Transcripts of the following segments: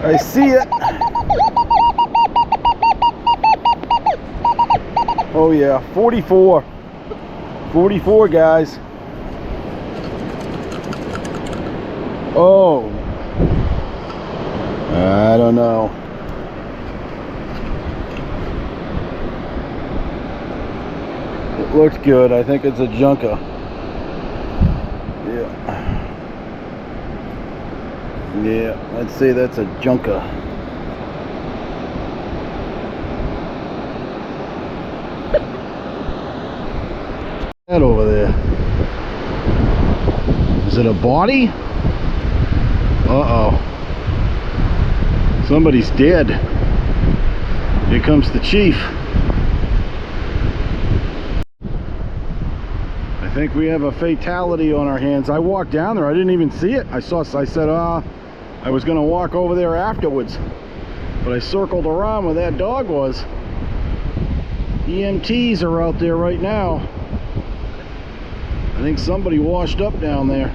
I see it. Oh yeah, 44. 44, guys. Oh. I don't know. It looks good. I think it's a junker. Yeah. Yeah, I'd say that's a junker. That over there. Is it a body? Uh-oh. Somebody's dead. Here comes the chief. I think we have a fatality on our hands. I walked down there. I didn't even see it. I said, I was going to walk over there afterwards. But I circled around where that dog was. EMTs are out there right now. I think somebody washed up down there.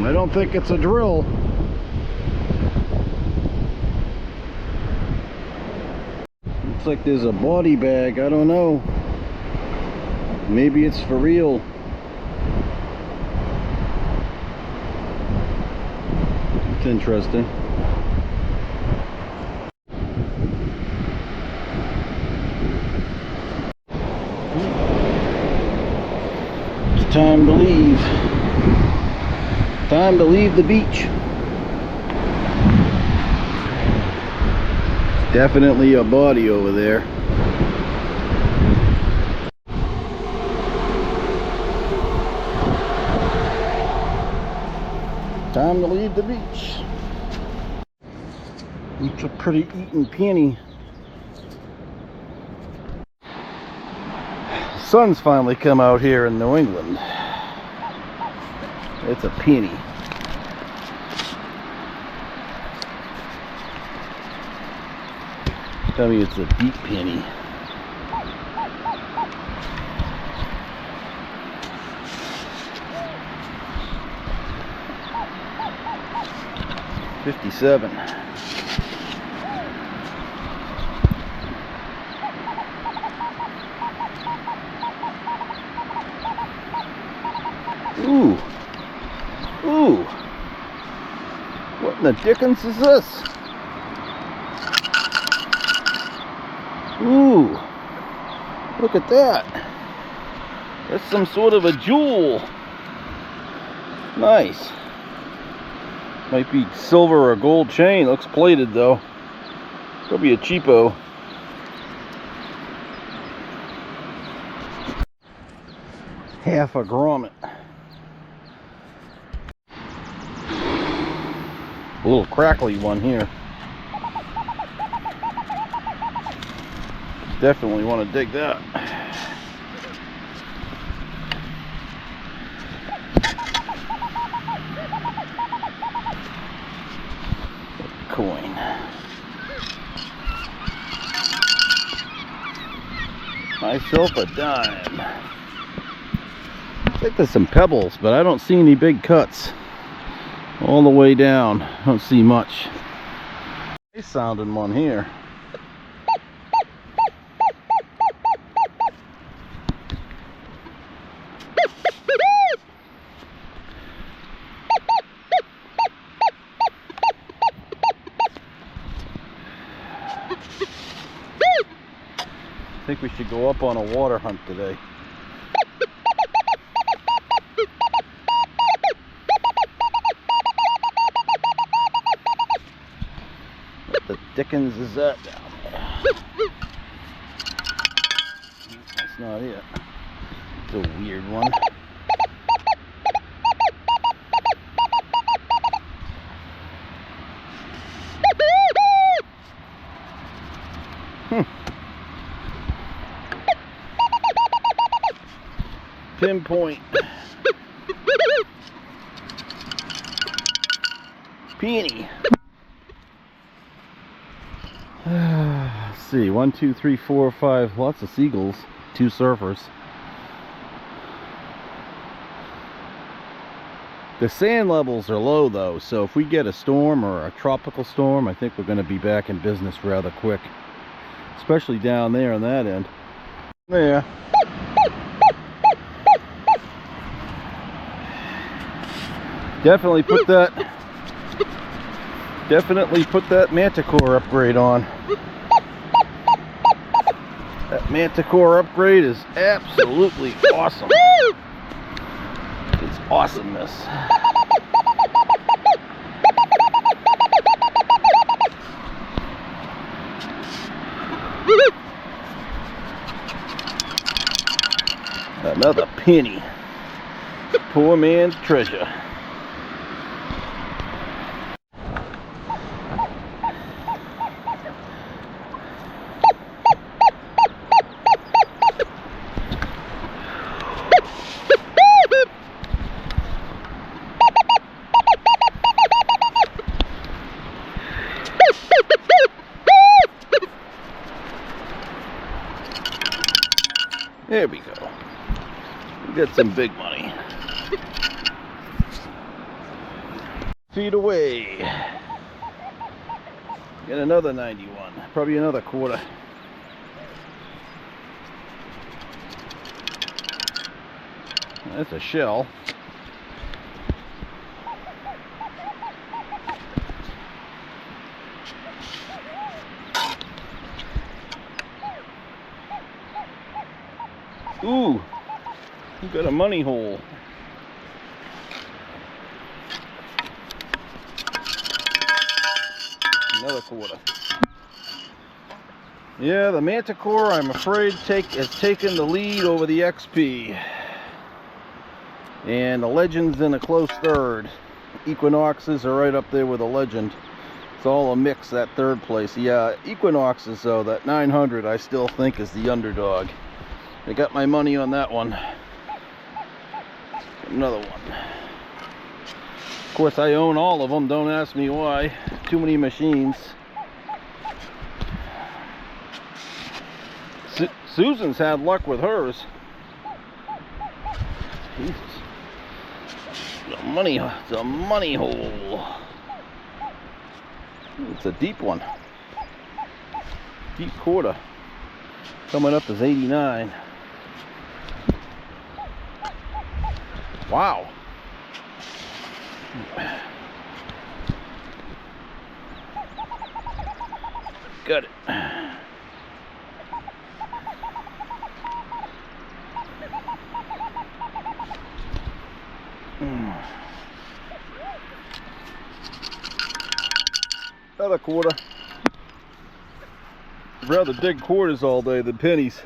I don't think it's a drill. Looks like there's a body bag. I don't know. Maybe it's for real. It's interesting. It's time to leave. Time to leave the beach. Definitely a body over there. Time to leave the beach. It's a pretty eaten peony. The sun's finally come out here in New England. It's a peony. Tell me it's a deep peony. $57. Ooh. Ooh. What in the dickens is this? Ooh. Look at that. That's some sort of a jewel. Nice. Might be silver or gold chain. Looks plated though. Could be a cheapo. Half a grommet. A little crackly one here. Definitely want to dig that. Coin. Myself a dime. I think there's some pebbles, but I don't see any big cuts. All the way down, I don't see much. Nice sounding one here. I think we should go up on a water hunt today. What the dickens is that down there? That's not it. It's a weird one. Pinpoint. Peony. Let's see, 1, 2, 3, 4, 5, lots of seagulls, 2 surfers. The sand levels are low though, so if we get a storm or a tropical storm, I think we're going to be back in business rather quick. Especially down there on that end. There. Definitely put that manticore upgrade on. That manticore upgrade is absolutely awesome. It's awesomeness. Another penny. Poor man's treasure. There we go. We got some big money. Feet away. Get another 91. Probably another quarter. That's a shell. Ooh, we got a money hole. Another quarter. Yeah, the Manticore, I'm afraid, has taken the lead over the XP. And the Legend's in a close third. Equinoxes are right up there with the Legend. It's all a mix, that third place. Yeah, Equinoxes, though, that 900, I still think is the underdog. I got my money on that one. Another one. Of course, I own all of them. Don't ask me why. Too many machines. Susan's had luck with hers. Jesus. It's a money hole. It's a deep one. Deep quarter. Coming up is 89. Wow. Got it. Another quarter. I'd rather dig quarters all day than pennies.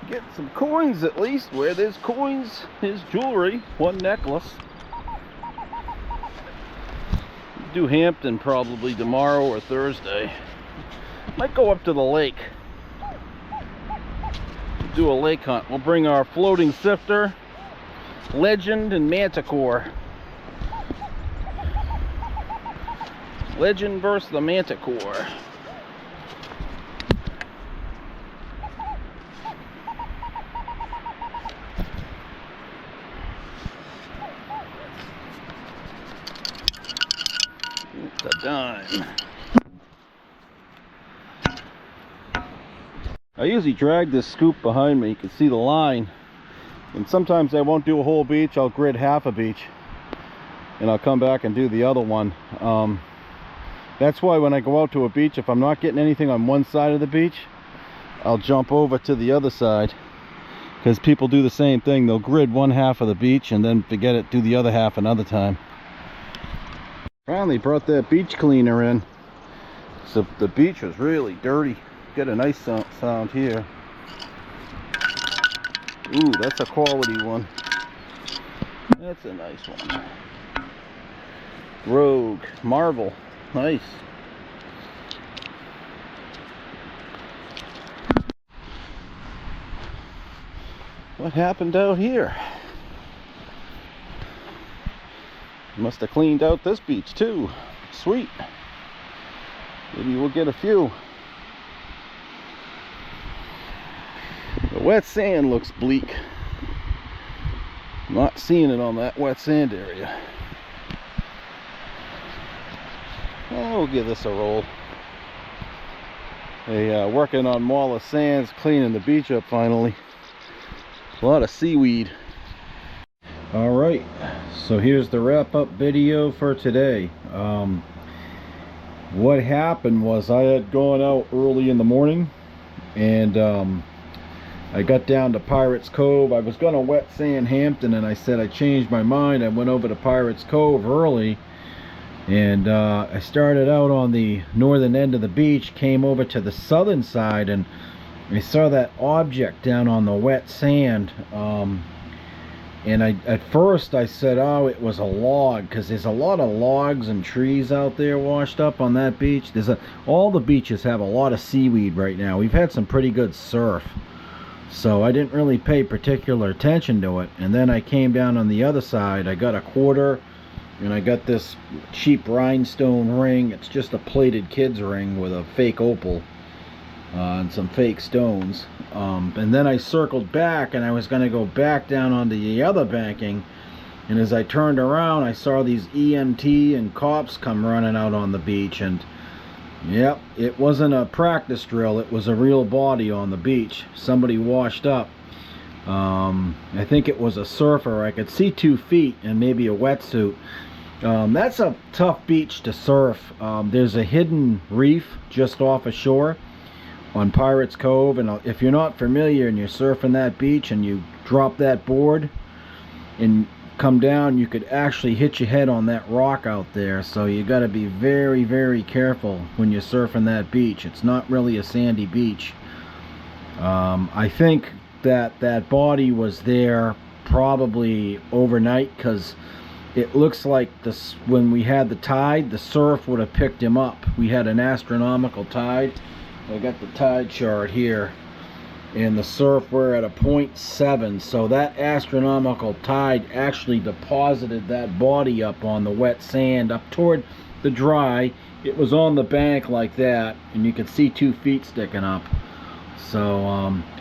Get some coins at least. Where there's coins, there's jewelry. One necklace. Do Hampton probably tomorrow or Thursday. Might go up to the lake. Do a lake hunt. We'll bring our floating sifter, Legend, and Manticore. Legend versus the Manticore. It's a dime. I usually drag this scoop behind me. You can see the line. And sometimes I won't do a whole beach. I'll grid half a beach. And I'll come back and do the other one. That's why when I go out to a beach, if I'm not getting anything on one side of the beach, I'll jump over to the other side. Because people do the same thing. They'll grid one half of the beach and then forget it, do the other half another time. Finally brought that beach cleaner in. So the beach was really dirty. Get a nice sound here. Ooh, that's a quality one. That's a nice one. Rogue marble. Nice. What happened out here? Must have cleaned out this beach too. Sweet. Maybe we'll get a few. But wet sand looks bleak. Not seeing it on that wet sand area. We'll give this a roll. Working on Mala Sands, cleaning the beach up finally. A lot of seaweed. Alright, so here's the wrap-up video for today. What happened was I had gone out early in the morning, and I got down to Pirates Cove. I was going to wet sand Hampton, and I said I changed my mind. I went over to Pirates Cove early, and I started out on the northern end of the beach, came over to the southern side, and I saw that object down on the wet sand. And at first I said, oh, it was a log, because there's a lot of logs and trees out there washed up on that beach. All the beaches have a lot of seaweed right now. We've had some pretty good surf, so I didn't really pay particular attention to it. And then I came down on the other side. I got a quarter, and I got this cheap rhinestone ring. It's just a plated kid's ring with a fake opal and some fake stones. And then I circled back, and I was going to go back down onto the other banking, and as I turned around, I saw these EMT and cops come running out on the beach. And yep, it wasn't a practice drill, it was a real body on the beach. Somebody washed up. I think it was a surfer. I could see 2 feet and maybe a wetsuit. That's a tough beach to surf. There's a hidden reef just off ashore on Pirates Cove, and if you're not familiar and you're surfing that beach and you drop that board and come down, you could actually hit your head on that rock out there. So you got to be very, very careful when you're surfing that beach. It's not really a sandy beach. I think that body was there probably overnight, because it looks like when we had the tide, the surf would have picked him up. We had an astronomical tide. I got the tide chart here, and the surf were at a 0.7, so that astronomical tide actually deposited that body up on the wet sand up toward the dry. It was on the bank like that, and you could see 2 feet sticking up. So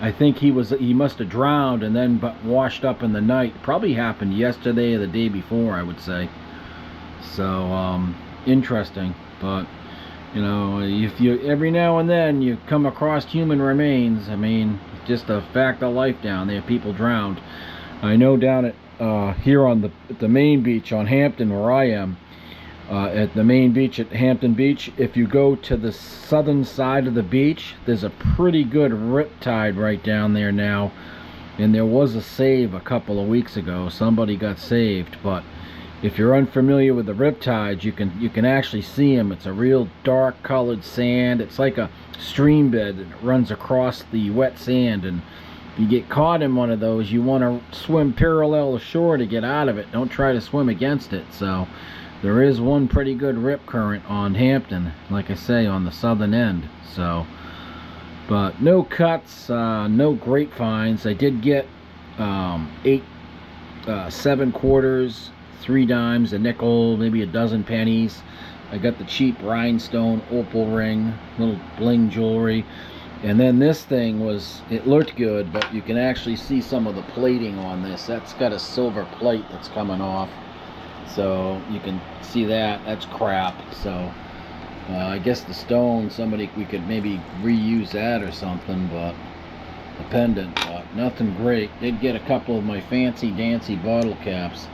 I think he must have drowned and then washed up in the night. Probably happened yesterday or the day before, I would say. So interesting. But you know, if you every now and then you come across human remains, I mean, just a fact of life down there. People drowned. I know down at here on the main beach on Hampton, where I am, at the main beach at Hampton Beach, if you go to the southern side of the beach, there's a pretty good rip tide right down there now, and there was a save a couple of weeks ago. Somebody got saved. But if you're unfamiliar with the riptides, you can actually see them. It's a real dark colored sand. It's like a stream bed that runs across the wet sand, and if you get caught in one of those, you want to swim parallel to shore to get out of it. Don't try to swim against it. So there is one pretty good rip current on Hampton, like I say, on the southern end. So, but no cuts, no great finds. I did get 7 quarters, 3 dimes, a nickel, maybe a dozen pennies. I got the cheap rhinestone opal ring, little bling jewelry. And then this thing it looked good, but you can actually see some of the plating on this. That's got a silver plate that's coming off. So you can see that's crap. So I guess the stone, we could maybe reuse that or something, but the pendant, but nothing great. Did get a couple of my fancy dancy bottle caps.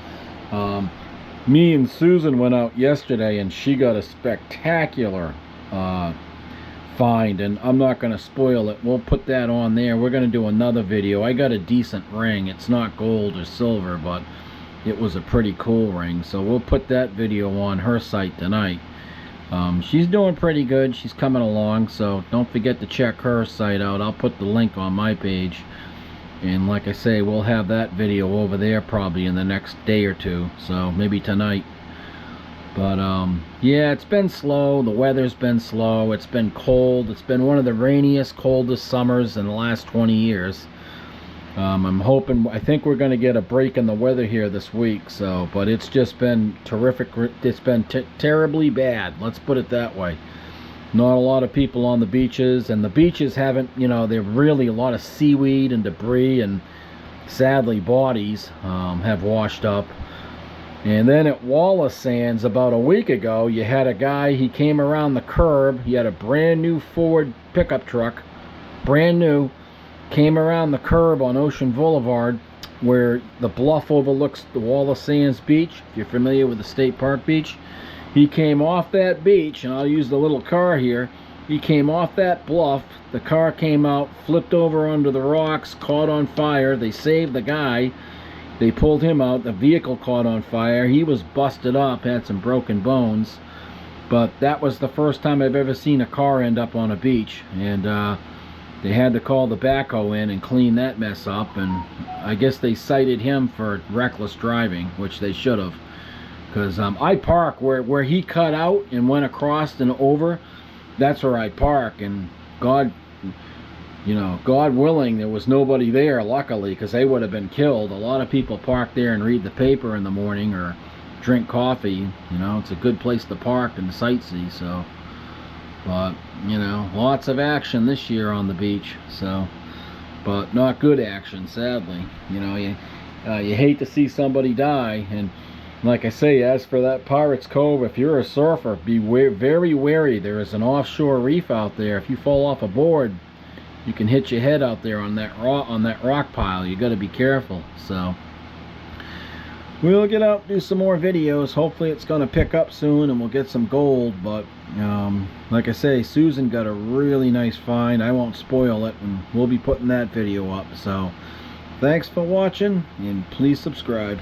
Me and Susan went out yesterday, and she got a spectacular find, and I'm not going to spoil it. We'll put that on there. We're going to do another video. I got a decent ring. It's not gold or silver, but it was a pretty cool ring, so we'll put that video on her site tonight. She's doing pretty good. She's coming along, so don't forget to check her site out. I'll put the link on my page. And like I say, we'll have that video over there probably in the next day or two, so maybe tonight. But yeah, it's been slow. The weather's been slow. It's been cold. It's been one of the rainiest, coldest summers in the last 20 years. I think we're going to get a break in the weather here this week. So, but it's just been terrific. It's been terribly bad. Let's put it that way. Not a lot of people on the beaches, and the beaches haven't, you know, they're really a lot of seaweed and debris, and sadly bodies have washed up. And then at Wallace Sands about a week ago, you had a guy, he came around the curb, he had a brand new Ford pickup truck, brand new, came around the curb on Ocean Boulevard where the bluff overlooks the Wallace Sands beach. If you're familiar with the state park beach, he came off that beach, and I'll use the little car here. He came off that bluff, the car came out, flipped over under the rocks, caught on fire. They saved the guy, they pulled him out, the vehicle caught on fire, he was busted up, had some broken bones. But that was the first time I've ever seen a car end up on a beach, and they had to call the backhoe in and clean that mess up. And I guess they cited him for reckless driving, which they should have, because I park where he cut out and went across and over. That's where I park, and God, you know, God willing, there was nobody there, luckily, because they would have been killed. A lot of people park there and read the paper in the morning or drink coffee. You know, it's a good place to park and sightsee. So, but you know, lots of action this year on the beach. So, but not good action, sadly. You know, you hate to see somebody die. And like I say, as for that Pirates Cove, if you're a surfer, be very wary. There is an offshore reef out there. If you fall off a board, you can hit your head out there on that rock pile. You got to be careful. So we'll get out and do some more videos. Hopefully it's going to pick up soon and we'll get some gold. But like I say, Susan got a really nice find. I won't spoil it, and we'll be putting that video up. So thanks for watching, and please subscribe.